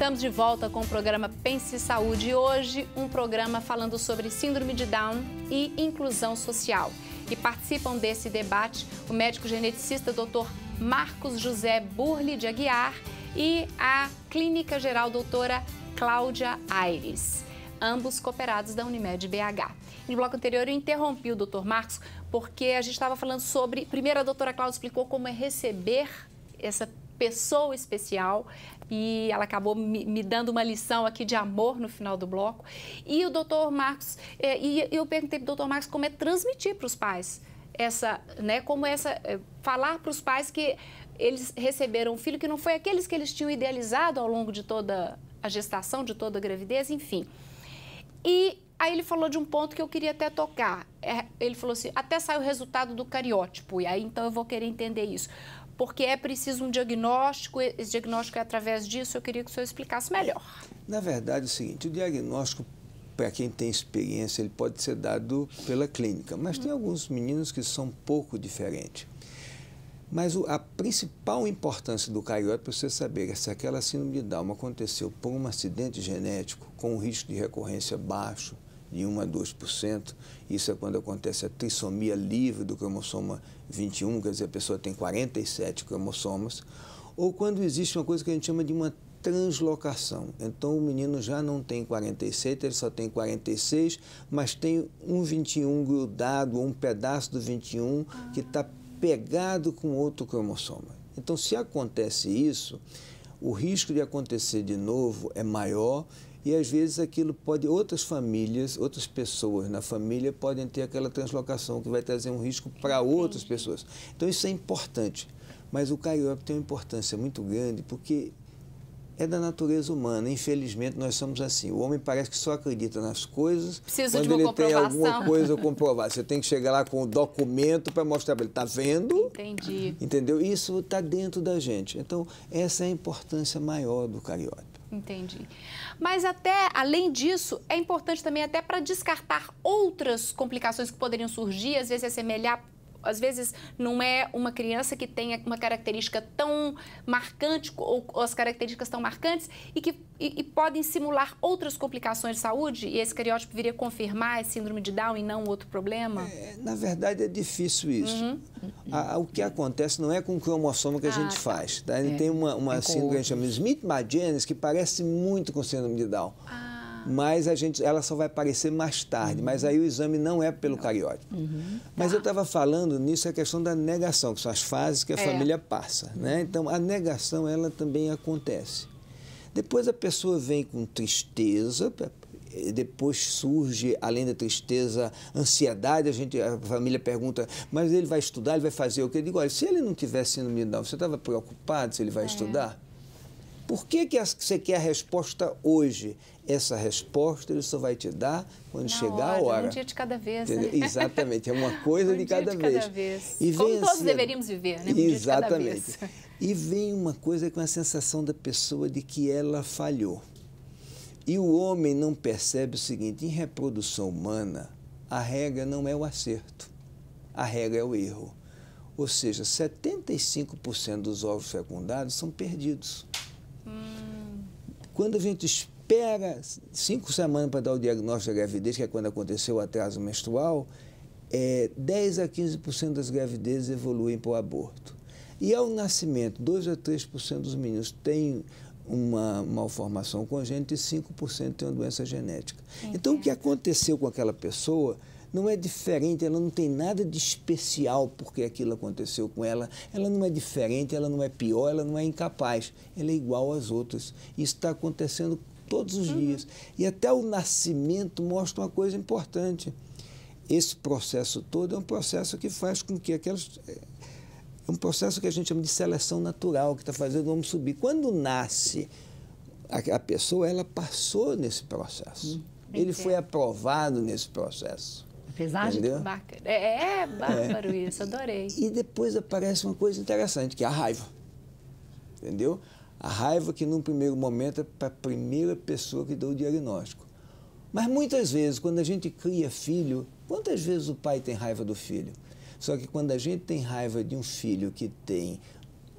Estamos de volta com o programa Pense Saúde. Hoje, um programa falando sobre síndrome de Down e inclusão social. E participam desse debate o médico geneticista Dr. Marcos José Burle de Aguiar e a clínica geral doutora Cláudia Aires, ambos cooperados da Unimed BH. No bloco anterior, eu interrompi o Dr. Marcos porque a gente estava falando sobre... Primeiro, a doutora Cláudia explicou como é receber essa pessoa especial e ela acabou me dando uma lição aqui de amor no final do bloco. E o doutor Marcos, eu perguntei para o doutor Marcos como é transmitir para os pais falar para os pais que eles receberam um filho que não foi aqueles que eles tinham idealizado ao longo de toda a gestação, de toda a gravidez, enfim. E aí ele falou de um ponto que eu queria até tocar. Ele falou assim, até sai o resultado do cariótipo, e aí então eu vou querer entender isso. Porque é preciso um diagnóstico, esse diagnóstico é através disso, eu queria que o senhor explicasse melhor. Na verdade é o seguinte, o diagnóstico, para quem tem experiência, ele pode ser dado pela clínica, mas tem alguns meninos que são um pouco diferentes. Mas a principal importância do cariótipo é você saber se aquela síndrome de Down aconteceu por um acidente genético com um risco de recorrência baixo, de 1 a 2%, isso é quando acontece a trissomia livre do cromossoma 21, quer dizer, a pessoa tem 47 cromossomas, ou quando existe uma coisa que a gente chama de uma translocação. Então, o menino já não tem 47, ele só tem 46, mas tem um 21 grudado, ou um pedaço do 21 que está pegado com outro cromossoma. Então, se acontece isso, o risco de acontecer de novo é maior e, às vezes, aquilo pode... Outras famílias, outras pessoas na família podem ter aquela translocação que vai trazer um risco para outras pessoas. Então, isso é importante. Mas o cariótipo tem uma importância muito grande porque é da natureza humana. Infelizmente, nós somos assim. O homem parece que só acredita nas coisas quando ele tem alguma coisa comprovada. Você tem que chegar lá com o documento para mostrar para ele. Está vendo? Entendi. Entendeu? Isso está dentro da gente. Então, essa é a importância maior do cariótipo. Entendi. Mas até, além disso, é importante também até para descartar outras complicações que poderiam surgir, às vezes assemelhar... Às vezes não é uma criança que tenha uma característica tão marcante ou as características tão marcantes e podem simular outras complicações de saúde e esse cariótipo viria confirmar a síndrome de Down e não outro problema? Na verdade é difícil isso. O que acontece não é com o cromossoma que a gente faz. Tá? Ele tem uma síndrome que a gente chama de Smith-Magenis que parece muito com síndrome de Down. Mas ela só vai aparecer mais tarde, mas aí o exame não é pelo cariótipo. Mas eu estava falando nisso, a questão da negação, que são as fases que a família passa, né? Então, a negação, ela também acontece. Depois a pessoa vem com tristeza, depois surge, além da tristeza, ansiedade, a família pergunta, mas ele vai estudar, ele vai fazer o quê? Eu digo, olha, se ele não tivesse síndrome de Down, você estava preocupado se ele vai estudar? Por que você quer a resposta hoje? Essa resposta ele só vai te dar quando chegar a hora. Um dia de cada vez, né? Exatamente, é uma coisa de cada vez. E como todos deveríamos viver, né? Um dia de cada vez. E vem uma coisa com a sensação da pessoa de que ela falhou. E o homem não percebe o seguinte, em reprodução humana, a regra não é o acerto, a regra é o erro. Ou seja, 75% dos ovos fecundados são perdidos. Quando a gente espera 5 semanas para dar o diagnóstico da gravidez, que é quando aconteceu o atraso menstrual, 10 a 15% das gravidezes evoluem para o aborto. E ao nascimento, 2 a 3% dos meninos têm uma malformação congênita e 5% têm uma doença genética. Então, o que aconteceu com aquela pessoa não é diferente, ela não tem nada de especial porque aquilo aconteceu com ela. Ela não é diferente, ela não é pior, ela não é incapaz. Ela é igual às outras. Isso está acontecendo todos os dias. E até o nascimento mostra uma coisa importante. Esse processo todo é um processo que faz com que aquelas... É um processo que a gente chama de seleção natural, que está fazendo o homem subir. Quando nasce a pessoa, ela passou nesse processo. Ele foi aprovado nesse processo. Apesar de bacana. É bárbaro isso, adorei. E depois aparece uma coisa interessante, que é a raiva. Entendeu? A raiva que, num primeiro momento, é para a primeira pessoa que deu o diagnóstico. Mas, muitas vezes, quando a gente cria filho, quantas vezes o pai tem raiva do filho? Só que quando a gente tem raiva de um filho que tem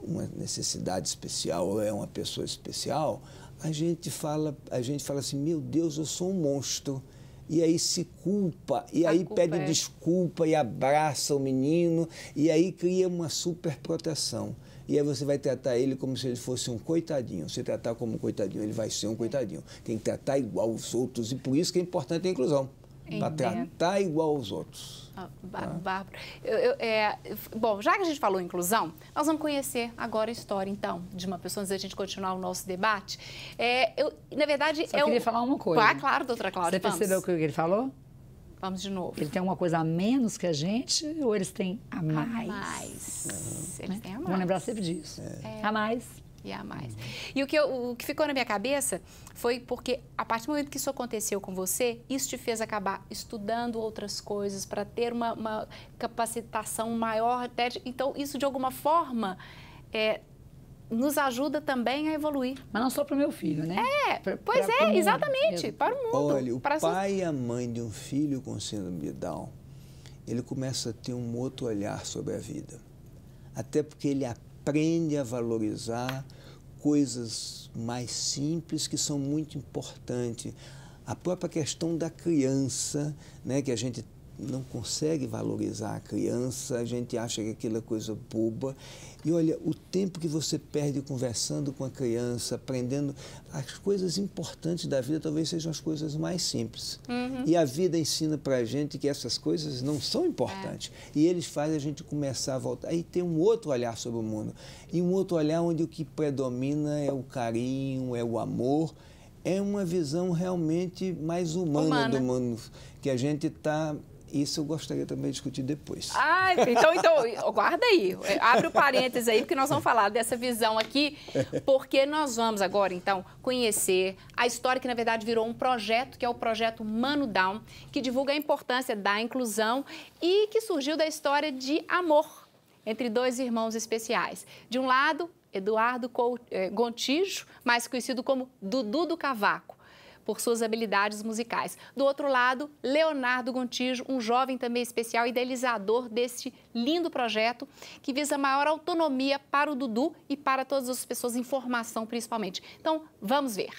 uma necessidade especial ou é uma pessoa especial, a gente fala assim, meu Deus, eu sou um monstro. E aí se culpa, e aí pede desculpa e abraça o menino, e aí cria uma super proteção. E aí você vai tratar ele como se ele fosse um coitadinho. Se tratar como um coitadinho, ele vai ser um coitadinho. Tem que tratar igual os outros, e por isso que é importante a inclusão. Para tratar igual aos outros. Bárbara. Bom, já que a gente falou em inclusão, nós vamos conhecer agora a história, então, de uma pessoa, antes da gente continuar o nosso debate. Na verdade, eu queria falar uma coisa. Claro, doutora Cláudia. Você percebeu o que ele falou? Vamos de novo. Ele tem alguma coisa a menos que a gente ou eles têm a mais? Eles têm a mais. Vamos lembrar sempre disso. A mais. E a mais. E o que ficou na minha cabeça foi porque, a partir do momento que isso aconteceu com você, isso te fez acabar estudando outras coisas para ter uma capacitação maior. Então, isso, de alguma forma, nos ajuda também a evoluir. Mas não só para o meu filho, né? Exatamente, para o mundo. Olha, o pai e a mãe de um filho com síndrome de Down, ele começa a ter um outro olhar sobre a vida. Até porque ele aprende a valorizar coisas mais simples que são muito importantes. A própria questão da criança, né, que a gente não consegue valorizar a criança, a gente acha que aquilo é coisa boba. E olha, o tempo que você perde conversando com a criança, aprendendo as coisas importantes da vida, talvez sejam as coisas mais simples. E a vida ensina para a gente que essas coisas não são importantes. E eles fazem a gente começar a voltar. Aí tem um outro olhar sobre o mundo. E um outro olhar onde o que predomina é o carinho, é o amor. É uma visão realmente mais humana do mundo, que a gente está... Isso eu gostaria também de discutir depois. Então, guarda aí. Abre o parênteses aí, porque nós vamos falar dessa visão aqui, porque nós vamos agora, então, conhecer a história que, na verdade, virou um projeto, que é o projeto Mano Down, que divulga a importância da inclusão e que surgiu da história de amor entre dois irmãos especiais. De um lado, Eduardo Gontijo, mais conhecido como Dudu do Cavaco, por suas habilidades musicais. Do outro lado, Leonardo Gontijo, um jovem também especial, idealizador deste lindo projeto que visa maior autonomia para o Dudu e para todas as pessoas em formação, principalmente. Então, vamos ver.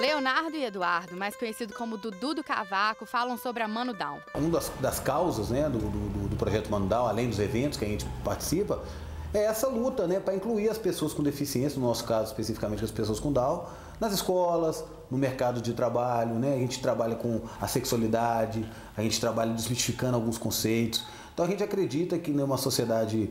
Leonardo e Eduardo, mais conhecido como Dudu do Cavaco, falam sobre a Mano Down. Uma das causas, né, do projeto Mano Down, além dos eventos que a gente participa, é essa luta, né, para incluir as pessoas com deficiência, no nosso caso especificamente as pessoas com Down, nas escolas, no mercado de trabalho, né, a gente trabalha com a sexualidade, a gente trabalha desmistificando alguns conceitos. Então a gente acredita que uma sociedade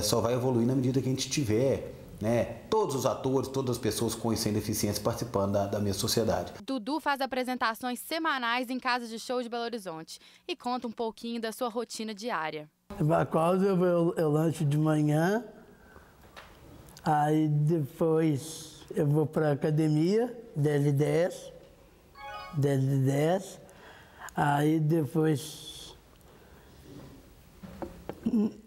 só vai evoluir na medida que a gente tiver, né, todos os atores, todas as pessoas com e sem deficiência participando da mesma sociedade. Dudu faz apresentações semanais em casas de show de Belo Horizonte e conta um pouquinho da sua rotina diária. A causa eu lancho de manhã, aí depois eu vou para a academia, 10h10, aí depois...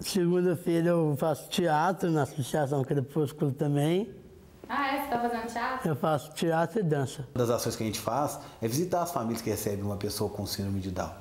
Segunda-feira eu faço teatro na Associação Crepúsculo também. Você está fazendo teatro? Eu faço teatro e dança. Uma das ações que a gente faz é visitar as famílias que recebem uma pessoa com síndrome de Down.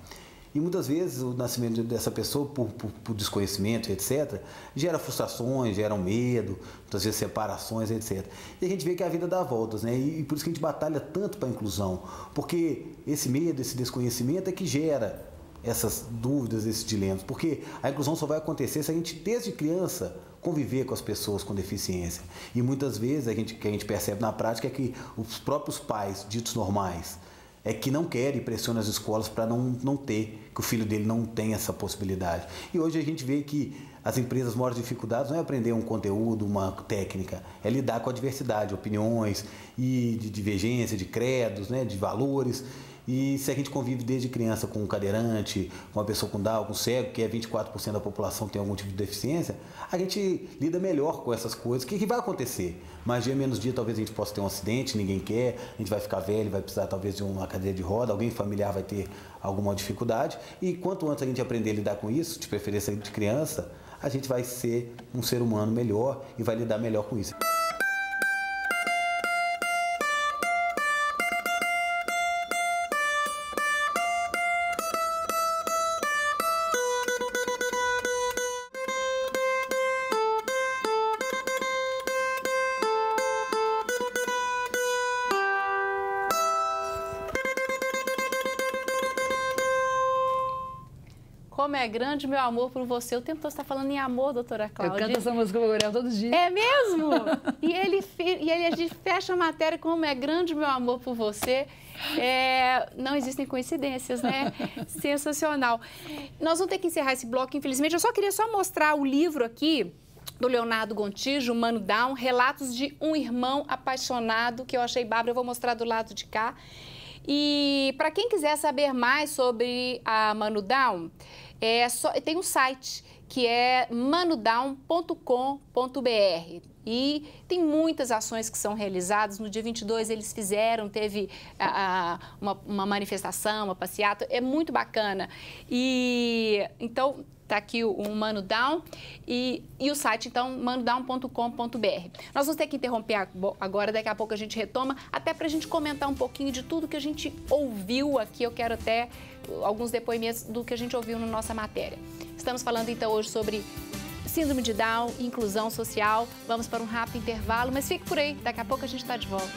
E muitas vezes o nascimento dessa pessoa, por desconhecimento, etc., gera frustrações, gera um medo, muitas vezes separações, etc. E a gente vê que a vida dá voltas, né? E por isso que a gente batalha tanto para a inclusão. Porque esse medo, esse desconhecimento é que gera essas dúvidas, esses dilemas, porque a inclusão só vai acontecer se a gente, desde criança, conviver com as pessoas com deficiência. E muitas vezes o que a gente percebe na prática é que os próprios pais, ditos normais, é que não querem e pressionam as escolas para não ter, que o filho dele não tem essa possibilidade. E hoje a gente vê que as empresas maiores dificuldades não é aprender um conteúdo, uma técnica, é lidar com a diversidade, opiniões e de divergência, de credos, né, de valores. E se a gente convive desde criança com um cadeirante, com uma pessoa com Down, com cego, que é 24% da população tem algum tipo de deficiência, a gente lida melhor com essas coisas. O que vai acontecer? Mais dia, menos dia, talvez a gente possa ter um acidente, ninguém quer, a gente vai ficar velho, vai precisar talvez de uma cadeira de roda, alguém familiar vai ter alguma dificuldade. E quanto antes a gente aprender a lidar com isso, de preferência de criança, a gente vai ser um ser humano melhor e vai lidar melhor com isso. Como é grande meu amor por você. O tempo todo está falando em amor, doutora Cláudia. Eu canto essa música pro Gabriel todo dia. É mesmo? E a gente fecha a matéria, como é grande meu amor por você. Não existem coincidências, né? Sensacional. Nós vamos ter que encerrar esse bloco, infelizmente. Eu só queria mostrar o livro aqui do Leonardo Gontijo, Mano Down, Relatos de um Irmão Apaixonado, que eu achei bárbaro. Eu vou mostrar do lado de cá. E para quem quiser saber mais sobre a Mano Down, tem um site que é manodown.com.br. E tem muitas ações que são realizadas. No dia 22 eles teve uma manifestação, uma passeata. É muito bacana. E então tá aqui o Mano Down e o site, então, manodown.com.br. Nós vamos ter que interromper agora, daqui a pouco a gente retoma, até para a gente comentar um pouquinho de tudo que a gente ouviu aqui. Eu quero até alguns depoimentos do que a gente ouviu na nossa matéria. Estamos falando, então, hoje sobre Síndrome de Down e inclusão social. Vamos para um rápido intervalo, mas fique por aí, daqui a pouco a gente está de volta.